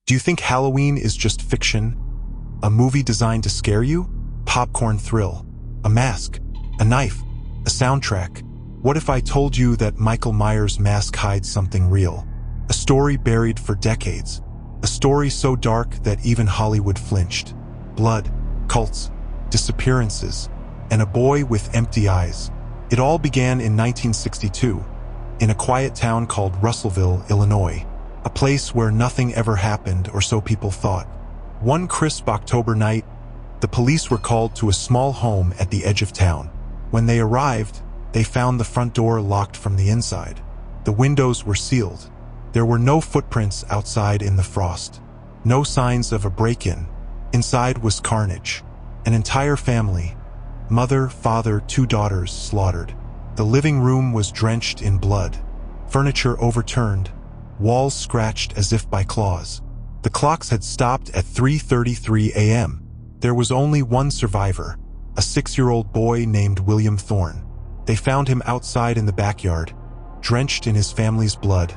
Do you think Halloween is just fiction? A movie designed to scare you? Popcorn thrill. A mask. A knife. A soundtrack. What if I told you that Michael Myers' mask hides something real? A story buried for decades. A story so dark that even Hollywood flinched. Blood, cults, disappearances, and a boy with empty eyes. It all began in 1962, in a quiet town called Russellville, Illinois, a place where nothing ever happened, or so people thought. One crisp October night, the police were called to a small home at the edge of town. When they arrived, they found the front door locked from the inside. The windows were sealed. There were no footprints outside in the frost. No signs of a break-in. Inside was carnage. An entire family, mother, father, 2 daughters, slaughtered. The living room was drenched in blood. Furniture overturned. Walls scratched as if by claws. The clocks had stopped at 3:33 a.m. There was only one survivor, a 6-year-old boy named William Thorne. They found him outside in the backyard, drenched in his family's blood,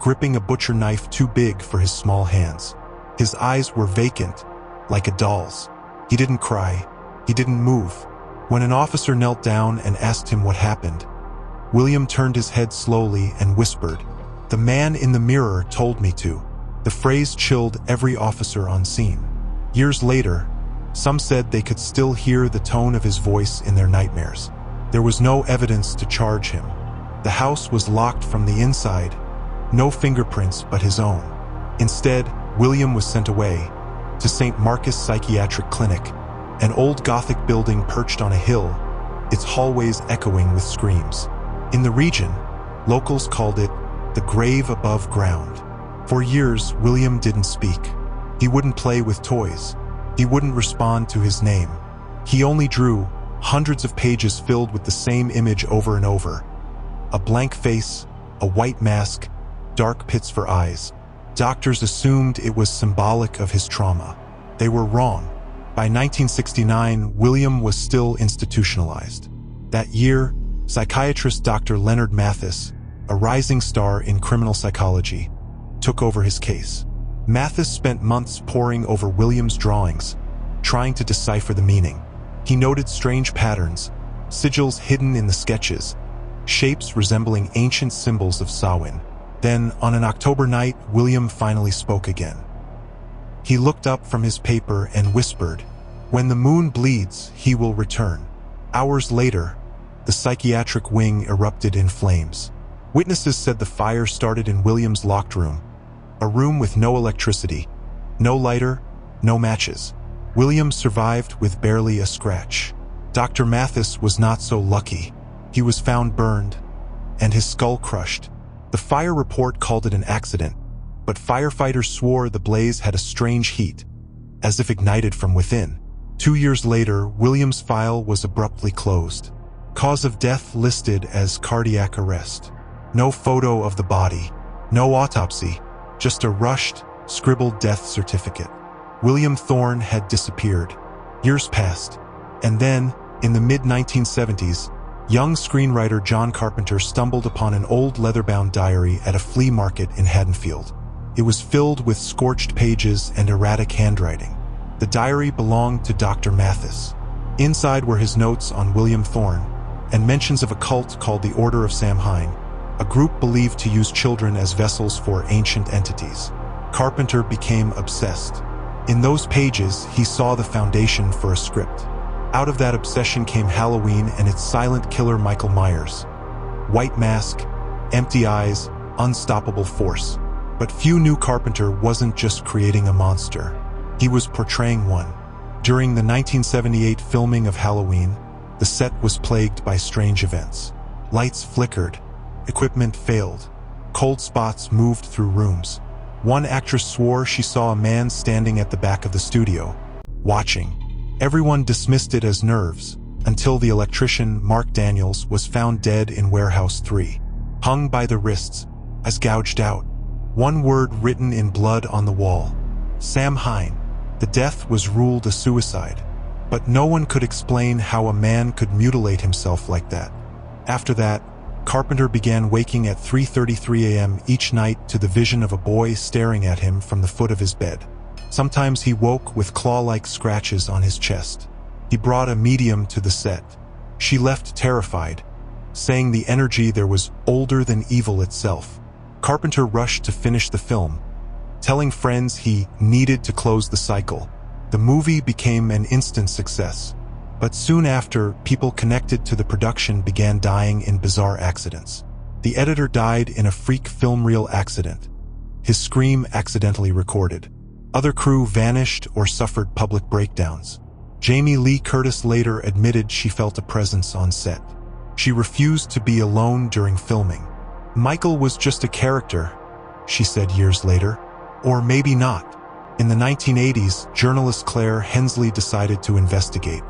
gripping a butcher knife too big for his small hands. His eyes were vacant, like a doll's. He didn't cry. He didn't move. When an officer knelt down and asked him what happened, William turned his head slowly and whispered, "The man in the mirror told me to." The phrase chilled every officer on scene. Years later, some said they could still hear the tone of his voice in their nightmares. There was no evidence to charge him. The house was locked from the inside, no fingerprints but his own. Instead, William was sent away to St. Marcus Psychiatric Clinic, an old Gothic building perched on a hill, its hallways echoing with screams. In the region, locals called it the grave above ground. For years, William didn't speak. He wouldn't play with toys. He wouldn't respond to his name. He only drew hundreds of pages filled with the same image over and over. A blank face, a white mask, dark pits for eyes. Doctors assumed it was symbolic of his trauma. They were wrong. By 1969, William was still institutionalized. That year, psychiatrist Dr. Leonard Mathis, a rising star in criminal psychology, took over his case. Mathis spent months poring over William's drawings, trying to decipher the meaning. He noted strange patterns, sigils hidden in the sketches, shapes resembling ancient symbols of Samhine. Then, on an October night, William finally spoke again. He looked up from his paper and whispered, "When the moon bleeds, he will return." Hours later, the psychiatric wing erupted in flames. Witnesses said the fire started in William's locked room, a room with no electricity, no lighter, no matches. William survived with barely a scratch. Dr. Mathis was not so lucky. He was found burned, and his skull crushed. The fire report called it an accident, but firefighters swore the blaze had a strange heat, as if ignited from within. 2 years later, William's file was abruptly closed. Cause of death listed as cardiac arrest. No photo of the body, no autopsy, just a rushed, scribbled death certificate. William Thorne had disappeared. Years passed, and then, in the mid-1970s, young screenwriter John Carpenter stumbled upon an old leather-bound diary at a flea market in Haddonfield. It was filled with scorched pages and erratic handwriting. The diary belonged to Dr. Mathis. Inside were his notes on William Thorne, and mentions of a cult called the Order of Samhine, a group believed to use children as vessels for ancient entities. Carpenter became obsessed. In those pages, he saw the foundation for a script. Out of that obsession came Halloween and its silent killer Michael Myers. White mask, empty eyes, unstoppable force. But few knew Carpenter wasn't just creating a monster. He was portraying one. During the 1978 filming of Halloween, the set was plagued by strange events. Lights flickered, equipment failed, cold spots moved through rooms. One actress swore she saw a man standing at the back of the studio, watching. Everyone dismissed it as nerves, until the electrician, Mark Daniels, was found dead in Warehouse 3, hung by the wrists, eyes gouged out. One word written in blood on the wall: Samhine. The death was ruled a suicide, but no one could explain how a man could mutilate himself like that. After that, Carpenter began waking at 3:33 a.m. each night to the vision of a boy staring at him from the foot of his bed. Sometimes he woke with claw-like scratches on his chest. He brought a medium to the set. She left terrified, saying the energy there was older than evil itself. Carpenter rushed to finish the film, telling friends he needed to close the cycle. The movie became an instant success. But soon after, people connected to the production began dying in bizarre accidents. The editor died in a freak film reel accident. His scream accidentally recorded. Other crew vanished or suffered public breakdowns. Jamie Lee Curtis later admitted she felt a presence on set. She refused to be alone during filming. Michael was just a character, she said years later. Or maybe not. In the 1980s, journalist Claire Hensley decided to investigate.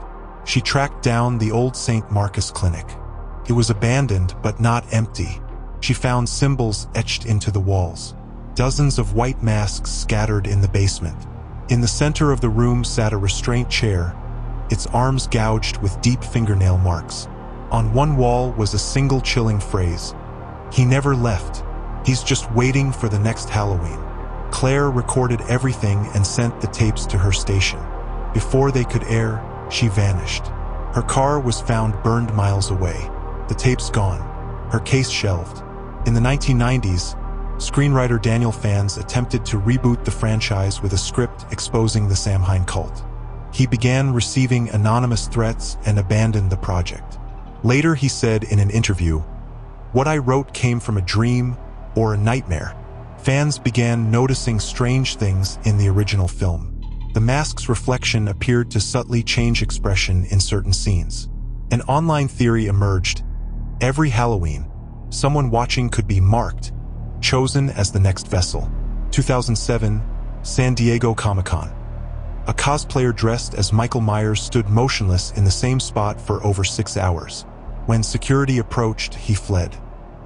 She tracked down the old St. Marcus Clinic. It was abandoned but not empty. She found symbols etched into the walls. Dozens of white masks scattered in the basement. In the center of the room sat a restraint chair, its arms gouged with deep fingernail marks. On one wall was a single chilling phrase: "He never left. He's just waiting for the next Halloween." Claire recorded everything and sent the tapes to her station. Before they could air, she vanished. Her car was found burned miles away. The tapes gone. Her case shelved. In the 1990s, screenwriter Daniel Fans attempted to reboot the franchise with a script exposing the Samhine cult. He began receiving anonymous threats and abandoned the project. Later he said in an interview, "What I wrote came from a dream or a nightmare." Fans began noticing strange things in the original film. The mask's reflection appeared to subtly change expression in certain scenes. An online theory emerged. Every Halloween, someone watching could be marked, chosen as the next vessel. 2007, San Diego Comic-Con. A cosplayer dressed as Michael Myers stood motionless in the same spot for over 6 hours. When security approached, he fled.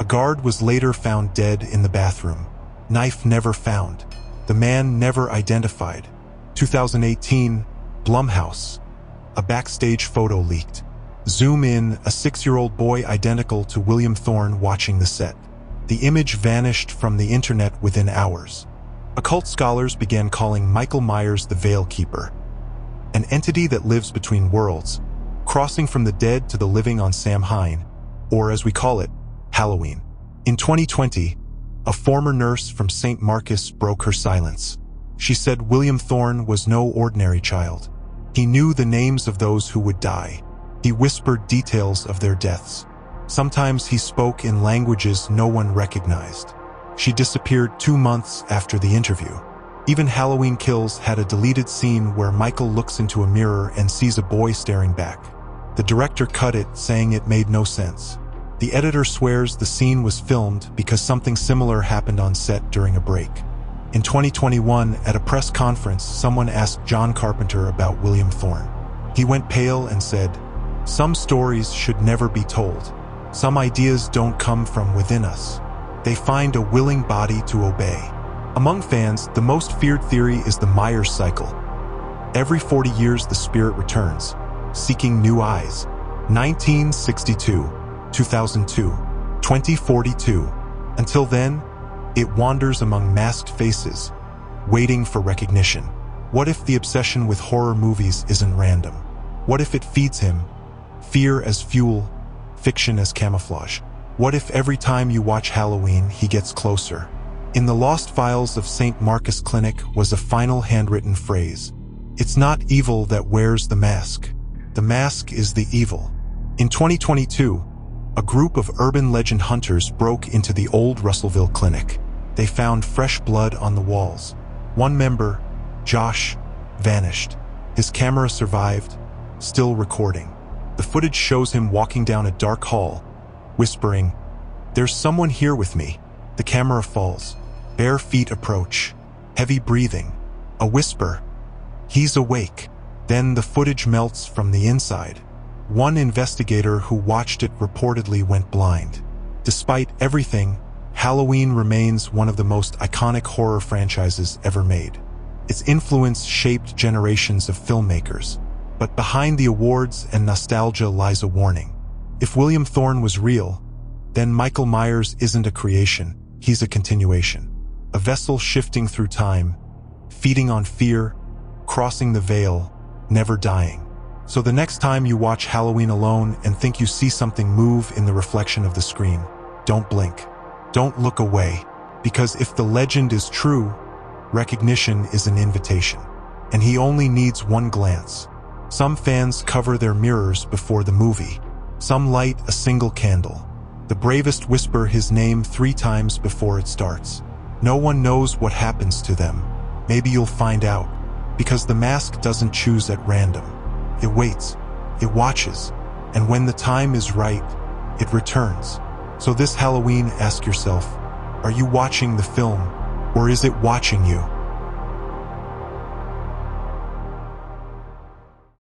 A guard was later found dead in the bathroom. Knife never found. The man never identified. 2018, Blumhouse. A backstage photo leaked. Zoom in, a 6-year-old boy identical to William Thorne watching the set. The image vanished from the internet within hours. Occult scholars began calling Michael Myers the Veil Keeper, an entity that lives between worlds, crossing from the dead to the living on Samhine, or as we call it, Halloween. In 2020, a former nurse from St. Marcus broke her silence. She said William Thorne was no ordinary child. He knew the names of those who would die. He whispered details of their deaths. Sometimes he spoke in languages no one recognized. She disappeared 2 months after the interview. Even Halloween Kills had a deleted scene where Michael looks into a mirror and sees a boy staring back. The director cut it, saying it made no sense. The editor swears the scene was filmed because something similar happened on set during a break. In 2021, at a press conference, someone asked John Carpenter about William Thorne. He went pale and said, "Some stories should never be told. Some ideas don't come from within us. They find a willing body to obey." Among fans, the most feared theory is the Myers cycle. Every 40 years, the spirit returns, seeking new eyes. 1962, 2002, 2042. Until then, it wanders among masked faces, waiting for recognition. What if the obsession with horror movies isn't random? What if it feeds him? Fear as fuel, fiction as camouflage. What if every time you watch Halloween, he gets closer? In the lost files of St. Marcus Clinic was a final handwritten phrase. "It's not evil that wears the mask. The mask is the evil." In 2022, a group of urban legend hunters broke into the old Russellville Clinic. They found fresh blood on the walls. One member, Josh, vanished. His camera survived, still recording. The footage shows him walking down a dark hall, whispering, "There's someone here with me." The camera falls. Bare feet approach. Heavy breathing. A whisper, "He's awake." Then the footage melts from the inside. One investigator who watched it reportedly went blind. Despite everything, Halloween remains one of the most iconic horror franchises ever made. Its influence shaped generations of filmmakers. But behind the awards and nostalgia lies a warning. If William Thorne was real, then Michael Myers isn't a creation, he's a continuation. A vessel shifting through time, feeding on fear, crossing the veil, never dying. So the next time you watch Halloween alone and think you see something move in the reflection of the screen, don't blink. Don't look away, because if the legend is true, recognition is an invitation, and he only needs one glance. Some fans cover their mirrors before the movie. Some light a single candle. The bravest whisper his name 3 times before it starts. No one knows what happens to them. Maybe you'll find out, because the mask doesn't choose at random. It waits, it watches, and when the time is right, it returns. So this Halloween, ask yourself, are you watching the film, or is it watching you?